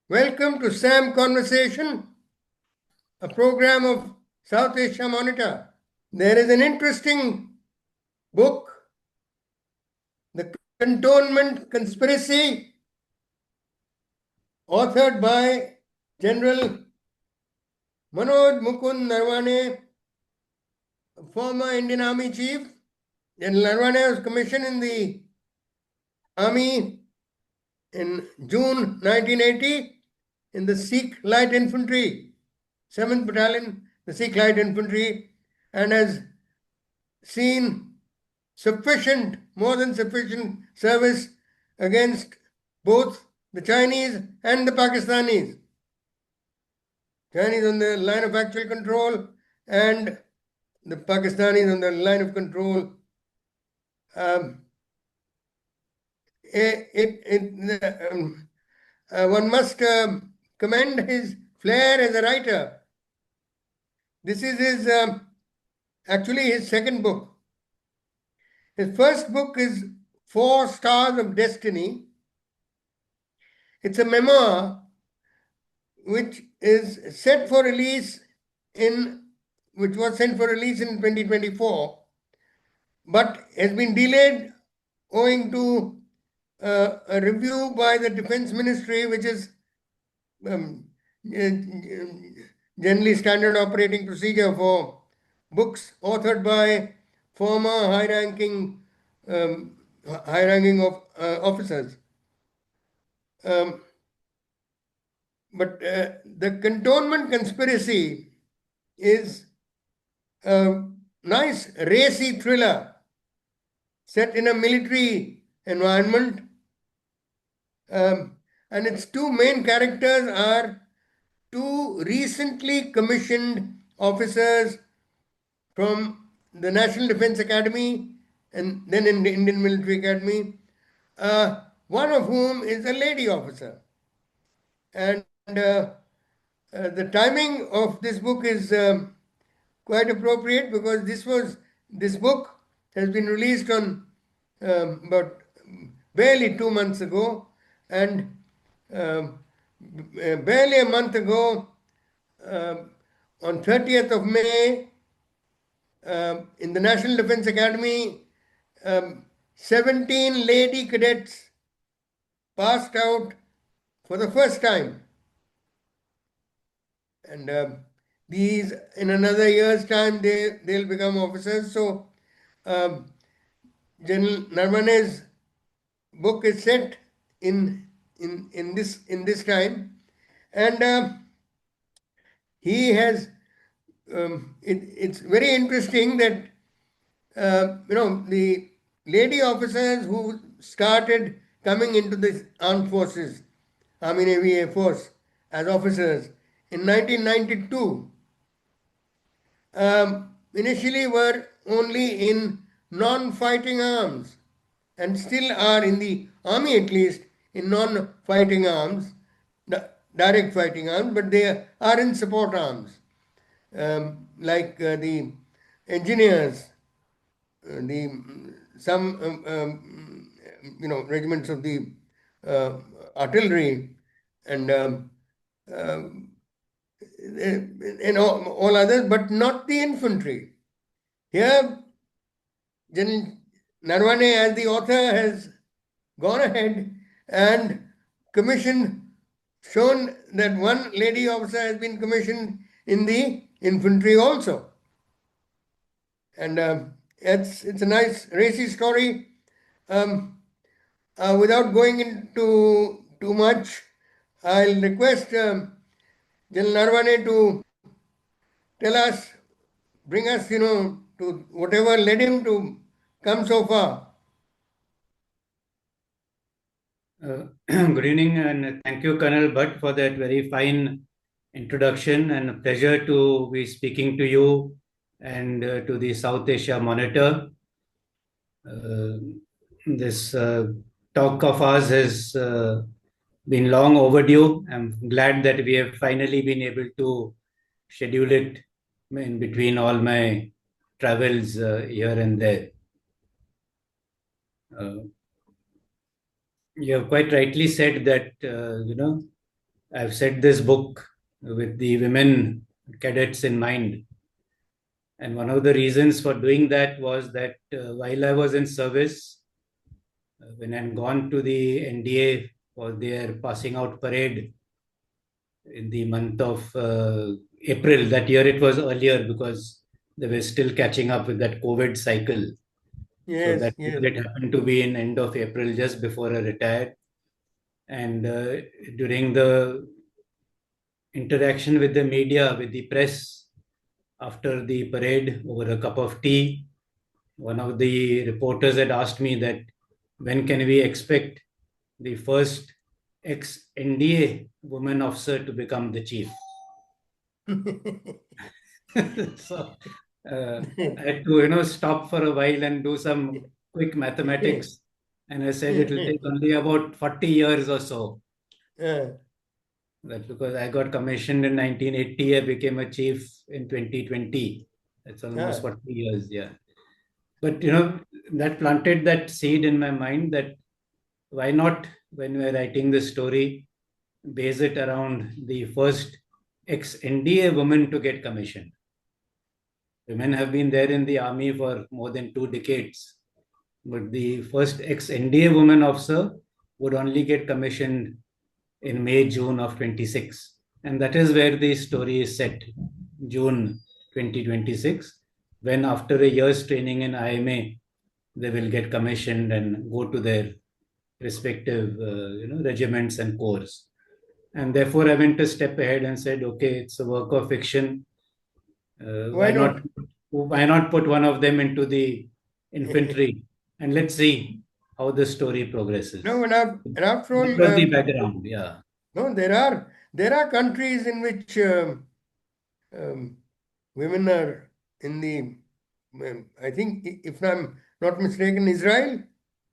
Welcome to SAM Conversation, a program of South Asia Monitor. There is an interesting book, The Cantonment Conspiracy, authored by General Manoj Mukund Naravane, former Indian Army chief. General Naravane was commissioned in the Army in June 1980 in the Sikh Light Infantry, 7th Battalion, the Sikh Light Infantry, and has seen more than sufficient service against both the Chinese and the Pakistanis. Chinese on the line of actual control and the Pakistanis on the line of control. One must commend his flair as a writer. This is actually his second book. His first book is 4 Stars of Destiny. It's a memoir which was sent for release in 2024, but has been delayed owing to a review by the Defense Ministry, which is generally standard operating procedure for books authored by former high-ranking officers. But the Cantonment Conspiracy is a nice racy thriller set in a military environment. And its two main characters are two recently commissioned officers from the National Defense Academy and then in the Indian Military Academy, one of whom is a lady officer. And the timing of this book is quite appropriate because this book has been released on about barely 2 months ago, and barely a month ago, on 30th of May, in the National Defense Academy, 17 lady cadets passed out for the first time. And these, in another year's time, they'll become officers. So General Naravane's book is set in this time, and he has. It's very interesting that the lady officers who started coming into the armed forces, Army, Navy, Air Force, as officers in 1992, initially were only in non-fighting arms and still are in the Army, at least in non-fighting arms, direct fighting arms, but they are in support arms, like the engineers, some regiments of the artillery, and all others, but not the infantry. Here, General Naravane, as the author, has gone ahead and shown that one lady officer has been commissioned in the infantry also. And it's a nice racy story. Without going into too much, I'll request General Naravane to bring us, to whatever led him to come so far. Good evening, and thank you, Colonel Bhat, for that very fine introduction, and a pleasure to be speaking to you and to the South Asia Monitor. This talk of ours has been long overdue. I'm glad that we have finally been able to schedule it in between all my travels here and there. You have quite rightly said that, I've set this book with the women cadets in mind. And one of the reasons for doing that was that while I was in service, when I'd gone to the NDA for their passing out parade in the month of April, that year it was earlier because they were still catching up with that COVID cycle. So Yes, that yes. year it happened to be in end of April, just before I retired. And during the interaction with the media, with the press, after the parade over a cup of tea, one of the reporters had asked me that when can we expect the first ex-NDA woman officer to become the chief? So I had to, stop for a while and do some quick mathematics. And I said it will take only about 40 years or so. Uh, That's because I got commissioned in 1980. I became a chief in 2020. That's almost ah, 40 years, yeah. But, that planted that seed in my mind that why not, when we're writing this story, base it around the first ex-NDA woman to get commissioned. Women have been there in the army for more than 2 decades, but the first ex-NDA woman officer would only get commissioned in May, June of 26. And that is where the story is set, June 2026, when after a year's training in IMA, they will get commissioned and go to their respective regiments and corps. And therefore, I went a step ahead and said, okay, it's a work of fiction. why not? Why not put one of them into the infantry and let's see how the story No, progresses. and after That all, was the background, yeah. no, there are countries in which um, women are in the. I think, if I'm not mistaken, Israel,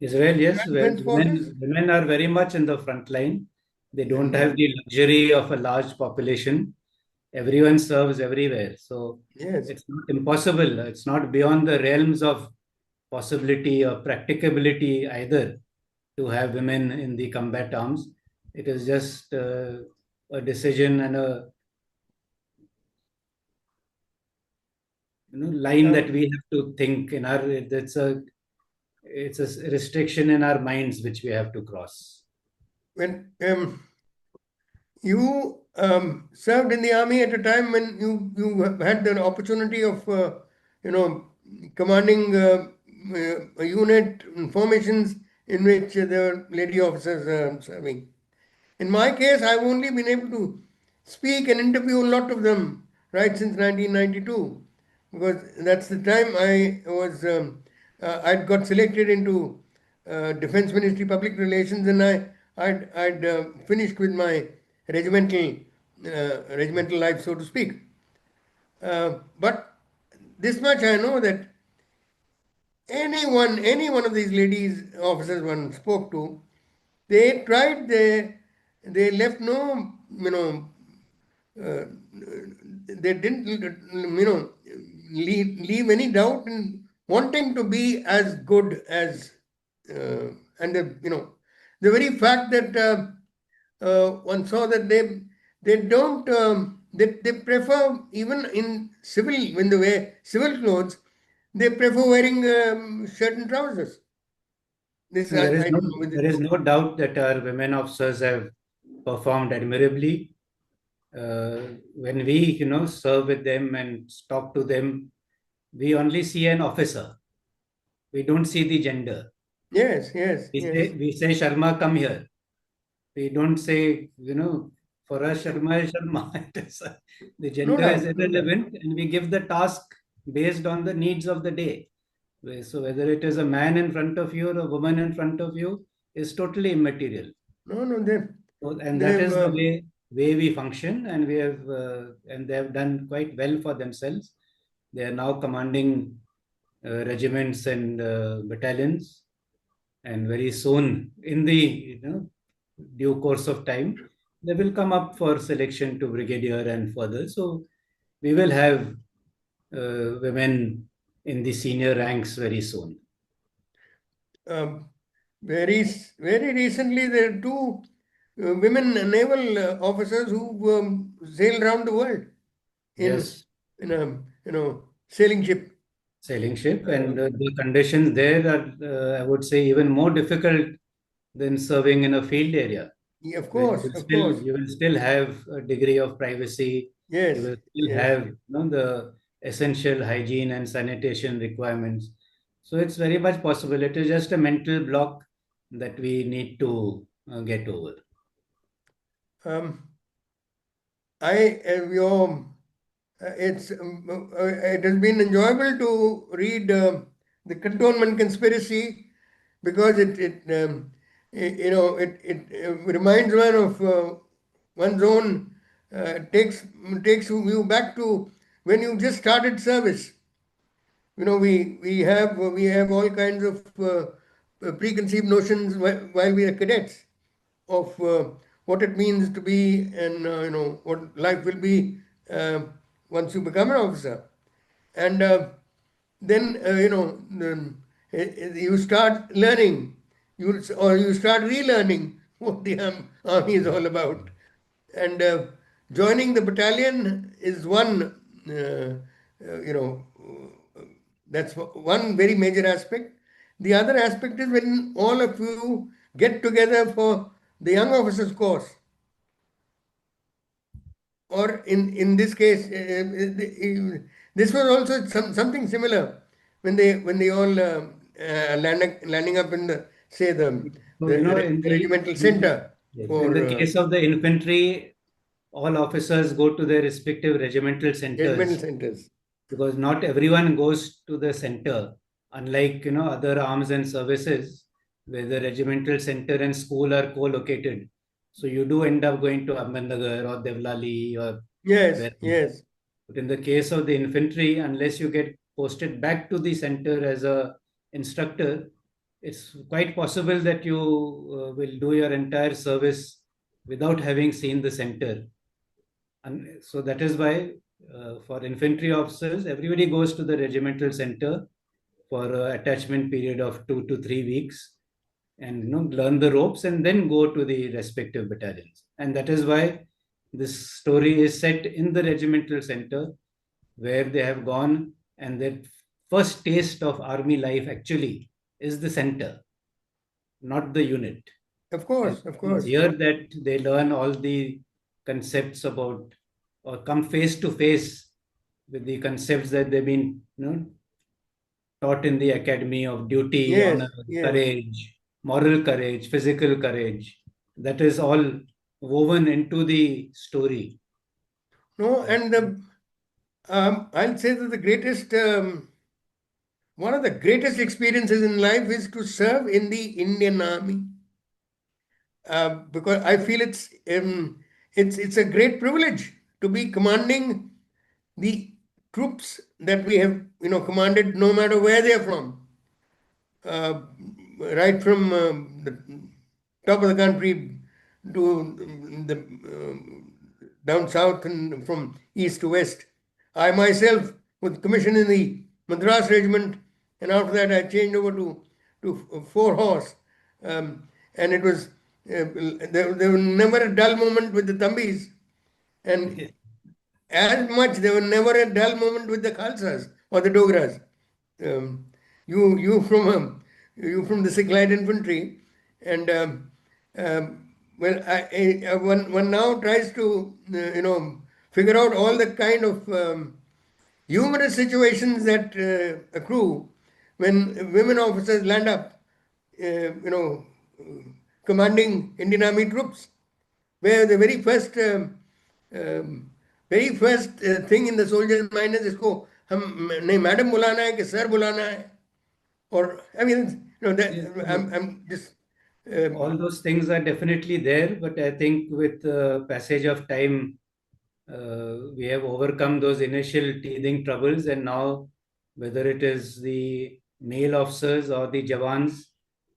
Israel, yes, where Defense Forces, women are very much in the front line. They don't and have the luxury of a large population. Everyone serves everywhere. So yes, it's not impossible. It's not beyond the realms of possibility or practicability either to have women in the combat arms. It is just a decision and a line that um, we have to think in our. It's a restriction in our minds which we have to cross. when you served in the army at a time when you had the opportunity of you know commanding a unit formations in which there were lady officers serving. In my case, I've only been able to speak and interview a lot of them right since 1992, because that's the time I'd got selected into Defense Ministry Public Relations, and I'd finished with my regimental regimental life, so to speak. But this much I know, that any one of these ladies officers one spoke to, they left no, uh, they didn't, leave any doubt in wanting to be as good as, and the very fact that one saw that they don't, they prefer, even in civil, when they wear civil clothes, they prefer wearing shirt and trousers. This No, there is I no don't know whether there is no doubt that our women officers have performed admirably. When we serve with them and talk to them, we only see an officer. We don't see the gender. yes, yes, We yes. say we say Sharma, come here. We don't say for us Sharma is Sharma. The No gender is doubt, no doubt. irrelevant, and we give the task based on the needs of the day. So whether it is a man in front of you or a woman in front of you is totally immaterial. No, no, And that they've is the way we function, and they have done quite well for themselves. They are now commanding regiments and battalions, and very soon, in the due course of time, they will come up for selection to brigadier and further. So we will have women in the senior ranks very soon. um, very recently there are two. women naval officers who sailed around the world in Yes, a sailing ship. sailing ship, and Um, the conditions there are, I would say, even more difficult than serving in a field area, yeah, where of course. you will still have a degree of privacy. You Yes, will still yes. have, the essential hygiene and sanitation requirements. So it's very much possible. It is just a mental block that we need to get over. Um, it has been enjoyable to read the Cantonment Conspiracy because it reminds one of one's own takes you back to when you just started service. We have all kinds of preconceived notions while we are cadets of what it means to be and what life will be uh, once you become an officer. And then you start learning, you start relearning what the army is all about. And joining the battalion is one, you know, that's one very major aspect. The other aspect is when all of you get together for the young officers course, or in this case, this was also something similar when they all landing up in the say So, the regimental center in for the case of the infantry, all officers go to their respective regimental regimental centers, centers. because not everyone goes to the center, unlike other arms and services where the regimental center and school are co-located. So you do end up going to Ahmednagar or Devlali or Yes, where. yes. But in the case of the infantry, unless you get posted back to the center as a instructor, it's quite possible that you will do your entire service without having seen the center. And so that is why, for infantry officers, everybody goes to the regimental center for an attachment period of 2 to 3 weeks, and learn the ropes and then go to the respective battalions. And that is why this story is set in the regimental center, where they have gone, and their first taste of army life actually is the center, not the unit. Of And course, of it's course. here that they learn all the concepts about, or come face to face with the concepts that they've been taught in the academy of duty, Yes, honor, yes. courage, moral courage, physical courage. That is all woven into the story. No, and I'll say that the greatest, one of the greatest experiences in life is to serve in the Indian Army, because I feel it's a great privilege to be commanding the troops that we have commanded, no matter where they are from, uh, right from the top of the country to the down south and from east to west. I myself was commissioned in the Madras regiment, and after that I changed over to four horse, and it was there was never a dull moment with the Tambis, and as much there was never a dull moment with the Khalsas or the Dogras. Um, you from the Sikh Light Infantry, and well, one now tries to figure out all the kind of humorous situations that accrue when women officers land up, commanding Indian Army troops, where the um, very first thing in the soldier's mind is इसको हम नहीं madam बुलाना है कि sir बुलाना है, or I mean that Yes, I'm just um, all those things are definitely there, but I think with the passage of time, we have overcome those initial teething troubles, and now, whether it is the male officers or the Jawans,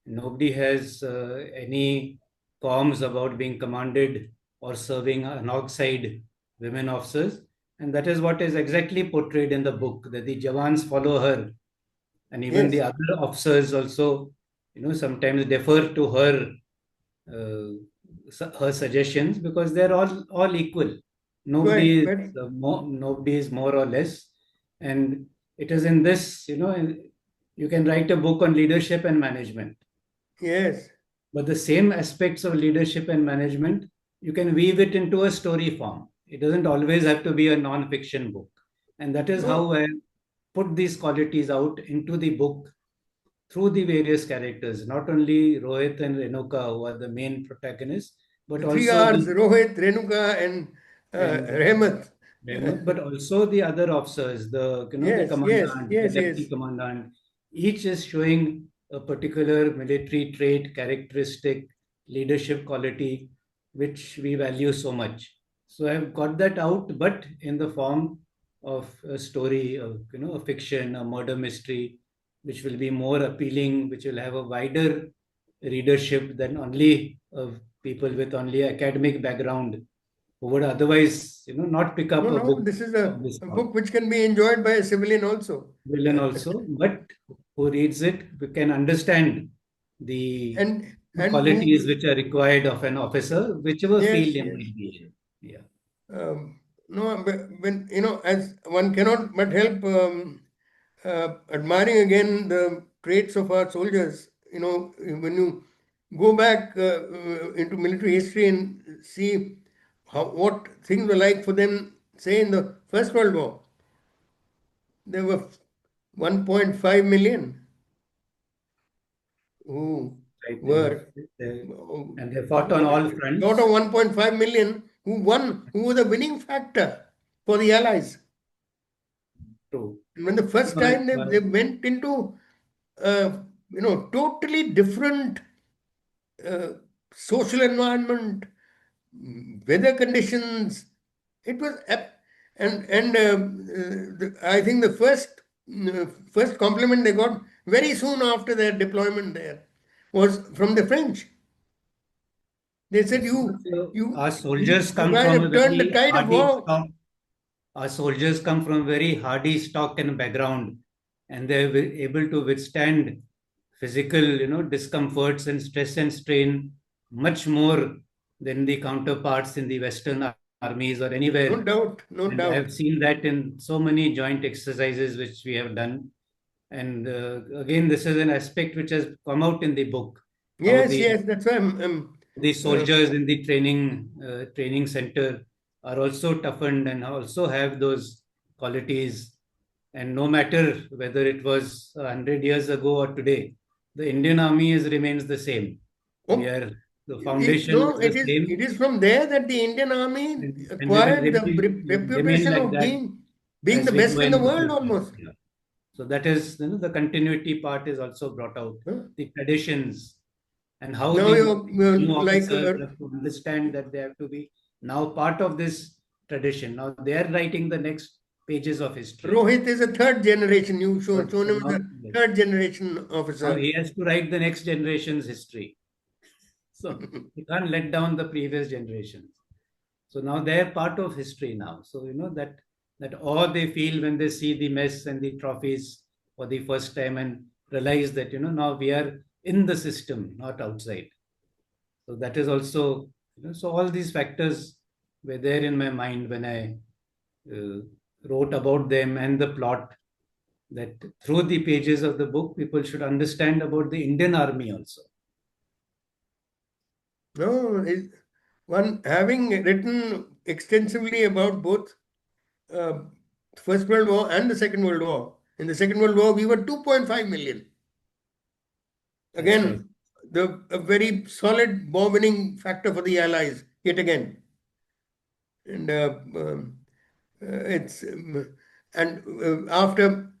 nobody has any qualms about being commanded or serving alongside women officers. And that is what is exactly portrayed in the book, that the Jawans follow her, and even the yes. other officers also, sometimes defer to her uh, her suggestions, because they're all equal. Quite, but Nobody is more or less, and it is in this, you can write a book on leadership and management, yes. but the same aspects of leadership and management, you can weave it into a story form. It doesn't always have to be a non-fiction book, and that is how No, I put these qualities out into the book through the various characters, not only Rohit and Renuka, who are the main protagonists, but the three also R's, the Rohit, Renuka, and and Rehmat. Mehmet, but also the other officers, the Yes, yes, commandant, the yes, deputy yes. commandant. Each is showing a particular military trait, characteristic, leadership quality, which we value so much. So I've got that out, but in the form of a story, of a fiction, a murder mystery, which will be more appealing, which will have a wider readership than only people with only academic background who would otherwise, not pick No, up a no, book this is of this a sort. book which can be enjoyed by a civilian also. Villain also, but who reads it can understand the And qualities who, which are required of an officer, whichever field yes, he yes. might be in. Yeah, No, but when, as one cannot but help admiring again the traits of our soldiers, when you go back into military history and see what things were like for them, say in the First World War, there were 1.5 million who right. were And they fought on all out of fronts. 1.5 million who won, who was the winning factor for the Allies. True. And when the first Well, time they went into totally different uh, social environment, weather conditions. It was I think the first compliment they got very soon after their deployment there was from the French. They said, yes, "You so you our you soldiers you come guys from a have turned the very tide of hardy war." stock. Our soldiers come from very hardy stock and background, and they're able to withstand physical, discomforts and stress and strain much more than the counterparts in the Western armies or No anywhere. doubt, no And I doubt. have seen that in so many joint exercises which we have done. And again, this is an aspect which has come out in the book, how Yes, yes, that's why the uh, soldiers in the training center are also toughened and also have those qualities. And no matter whether it was 100 years ago or today, the Indian Army remains the same. We oh, are The foundation no, is the it same, is from there that the Indian Army and we will acquired the remain reputation like of that being the as we best go in the in the world future. almost. Yeah. So that is, the continuity part is also brought out, Huh? the traditions, and how Now the you're new like officers have to understand that they have to be now part of this tradition. Now they are writing the next pages of history. Rohit is a third generation. You've But shown him as a now, yes, third generation now officer. he has to write the next generation's history. So he can't let down the previous generations. So now they're part of history now. So that awe they feel when they see the mess and the trophies for the first time and realize that now we are in the system, not outside. So that is also, so all these factors were there in my mind when I uh, wrote about them and the plot, that through the pages of the book people should understand about the Indian Army also. No, one having written extensively about both uh, First World War and the Second World War. In the Second World War, we were 2.5 million. That's right. Again, a very solid war winning factor for the Allies, yet again. And it's and after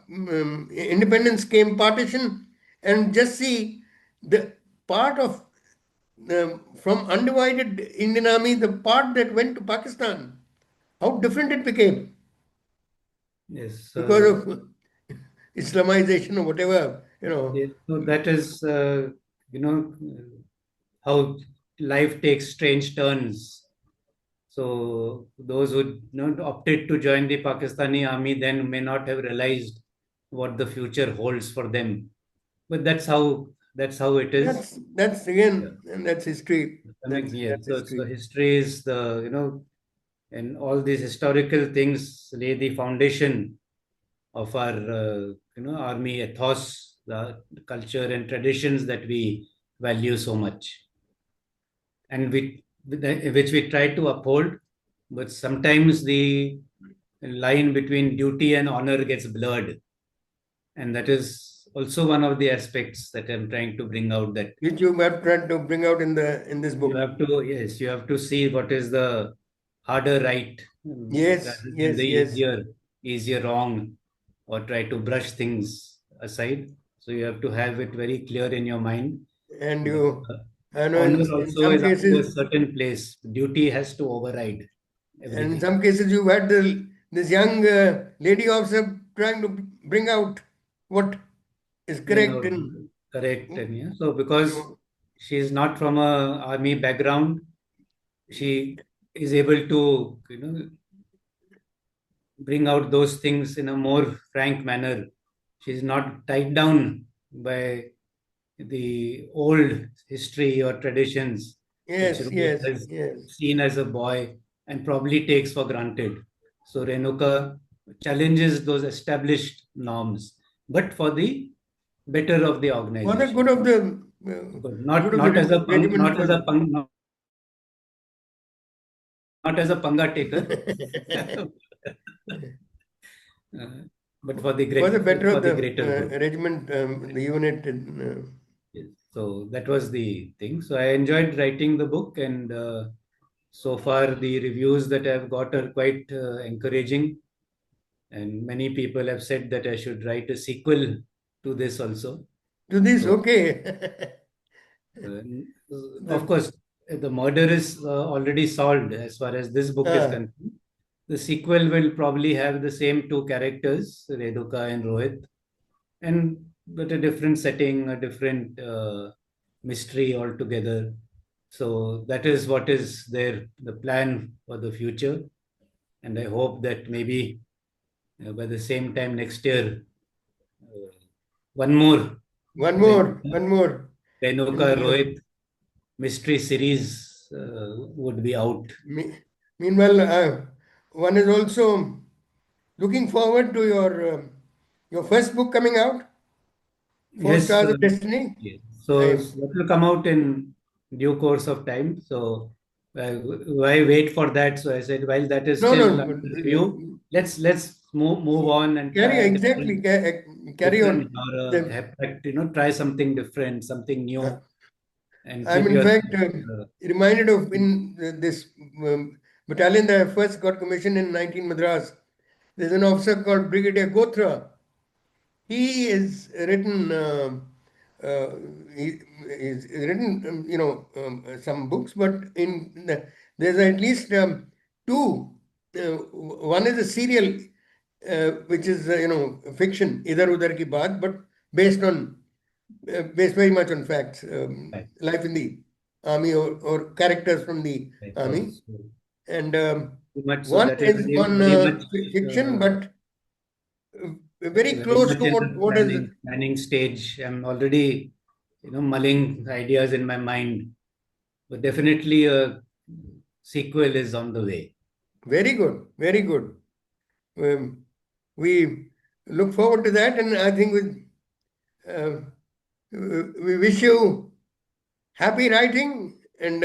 independence came partition, and just see the part of from undivided Indian Army, the part that went to Pakistan, how different it became Yes. because of Islamization or whatever. Yes, so that is, how life takes strange turns. So those who opted to join the Pakistani army then may not have realized what the future holds for them. But that's how that's how it is. That's Yeah. again, and that's history. Yeah. That's So history. history is the, and all these historical things lay the foundation of our, army ethos, the culture and traditions that we value so much, and which we try to uphold. But sometimes the line between duty and honor gets blurred, and that is also one of the aspects that I'm trying to bring out, that Which you have tried to bring out in this you book. have to, yes, you have to see what is the harder right, Yes, rather than the yes, yes. easier wrong, or try to brush things aside. So you have to have it very clear in your mind And that I know honor in also some is up to a cases, certain place. Duty has to override and in everything. some cases you've had this young lady officer trying to bring out what is Bring correct out and correct, and yeah. So you because know, she is not from a army background, she is able to, bring out those things in a more frank manner. She's not tied down by the old history or traditions which yes, Rohit yes, has yes. seen as a boy and probably takes for granted. So Renuka challenges those established norms, but for the better of the For the organization. good of the Good. good of the regiment for Not as a panga taker, uh, but for the for the great better for of the the greater good. regiment, the unit. Yes. So that was the thing. So I enjoyed writing the book, and so far the reviews that I've got are quite encouraging. And many people have said that I should write a sequel to this also. To this, So, okay. uh, of the, course, the murder is already solved as far as this book is ah, concerned. The sequel will probably have the same two characters, Reduka and Rohit, and but a different setting, a different mystery altogether. So that is what is there, the plan for the future. And I hope that maybe by the same time next year, uh, one more one more. Renuka And Rohit mystery series would be out. meanwhile, one is also looking forward to your first book coming out, Four Yes, Stars of Destiny. yes. So I that will come out in due course of time. So why wait for that? So I said, while that is no, no, still under review, let's move on and carry try a exactly carry different on. genre. The, Try something different, something uh, new, and I'm keep in yourself. fact Uh, reminded of in this battalion that I first got commissioned in 19 Madras. There's an officer called Brigadier Gotra. He has written uh, he's written some books, but there's at least two. One is a serial, which is fiction, Idhar Udhar Ki Baat, but based on based very much on facts, right, life in the army or characters from the right. army, So and too much. So one that is is on very much. fiction, Uh, but very Very close much to in the what is planning stage. I'm already, mulling ideas in my mind, but definitely a sequel is on the way. very good, very good. Um, we look forward to that, and I think uh, we wish you happy writing and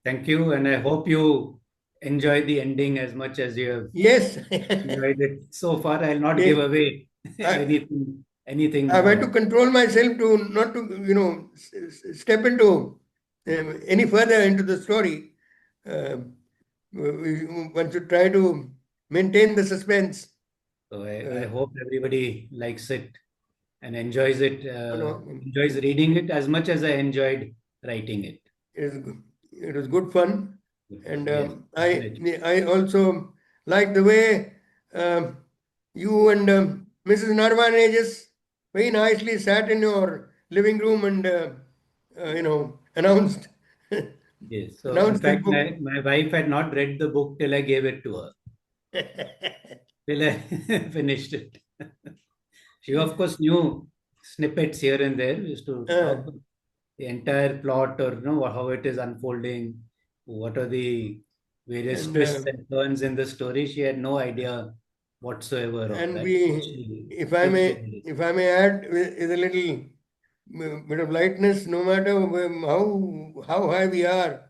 Thank you, and I hope you enjoy the ending as much as you have yes, enjoyed it so far. I'll not give eh, away I, anything. I've had to control myself to not to step into any further into the story. One should try to maintain the suspense. So I Uh, hope everybody likes it and enjoys it, you know, enjoys reading it as much as I enjoyed writing it. it was good fun, Good fun. and Yes, definitely. I also like the way you and Mrs. Narvane just very nicely sat in your living room and announced Yes. So in announced this fact, book. my wife had not read the book till I gave it to her, till I finished it. She of course knew snippets here and there. We used to talk Uh, the entire plot, or how it is unfolding, what are the various and twists and turns in the story. She had no idea whatsoever of and that. we, if I may add, with a little bit of lightness, no matter how high we are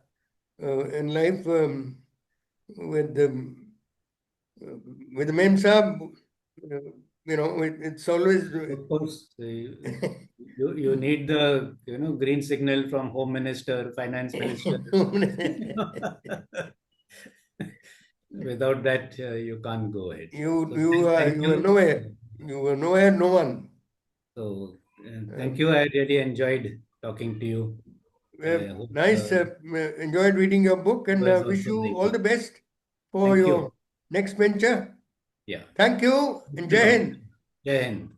in life, with the Mem Saab, it's always Of course, you need the green signal from Home Minister, Finance Minister. Without that, you can't go ahead. So thank you were you. nowhere. You were nowhere, no one. So thank you. Um, I really enjoyed talking to you. I hope Nice. Enjoyed reading your book, and was wish also you very all good. the best for Thank your you. next venture. Yeah. Thank you, Thank and you a Jai lot. Hind. Jai Hind.